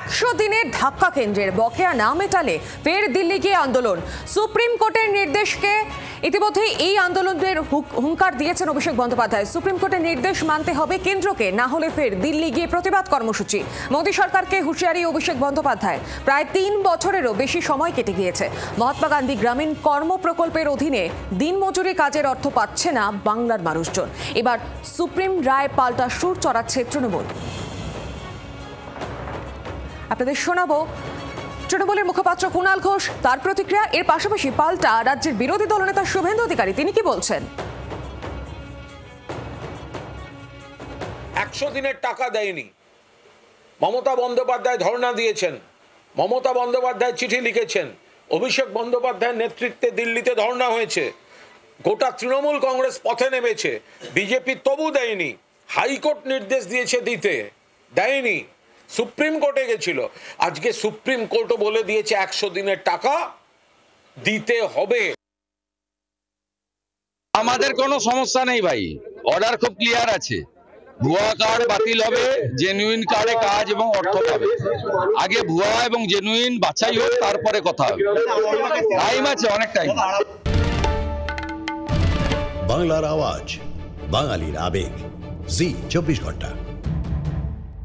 100 দিনের ধাক্কা কেন্দ্রের বকেয়া না মেটালে ফের দিল্লি গিয়ে আন্দোলন। সুপ্রিম কোর্টের নির্দেশকে ইতিমধ্যে এই আন্দোলনের হুঙ্কার দিয়েছেন অভিষেক বন্দ্যোপাধ্যায়। সুপ্রিম কোর্টের নির্দেশ মানতে হবে কেন্দ্রকে, না হলে ফের দিল্লি গিয়ে প্রতিবাদ কর্মসূচি। মোদী সরকারকে হুঁশিয়ারি অভিষেক বন্দ্যোপাধ্যায়। প্রায় 3 বছরেরও বেশি সময় কেটে গিয়েছে। মহাত্মা গান্ধী গ্রামীণ কর্ম প্রকল্পের অধীনে দিনমজুরি কাজের অর্থ পাচ্ছে না বাংলার মানুষজন। এবার সুপ্রিম রায় পাল্টা সুর চড়াচ্ছে তৃণমূল। আপনাদের শোনাবো তৃণমূলের মুখপাত্র কুণাল ঘোষ, তার প্রতিক্রিয়া। এর পাশাপাশি পাল্টা রাজ্যের বিরোধী দলনেতা শুভেন্দু অধিকারী, তিনি কি বলছেন। 100 দিনের টাকা দেয়নি, মমতা বন্দ্যোপাধ্যায় ধর্ণা দিয়েছেন, মমতা বন্দ্যোপাধ্যায় চিঠি লিখেছেন, অভিষেক বন্দ্যোপাধ্যায়ের নেতৃত্বে দিল্লিতে ধর্ণা হয়েছে, গোটা তৃণমূল কংগ্রেস পথে নেমেছে, বিজেপি তবু দেয়নি। হাইকোর্ট নির্দেশ দিয়েছে দিতে, দেয়নি। সুপ্রিম কোর্টে গেছিল, আজকে সুপ্রিম কোর্টও বলে দিয়েছে 100 দিনের টাকা দিতে হবে। আমাদের কোনো সমস্যা নেই ভাই, অর্ডার খুব ক্লিয়ার আছে। ভুয়া কার্ড বাতিল হবে, জেনুইন কার্ডে কাজ এবং অর্থ পাবে। আগে ভুয়া এবং জেনুইন বাছাই হোক, তারপরে কথা হবে। টাইম আছে, অনেক টাইম। বাংলার আওয়াজ, বাঙালির আবেগ, জি 24 ঘন্টা।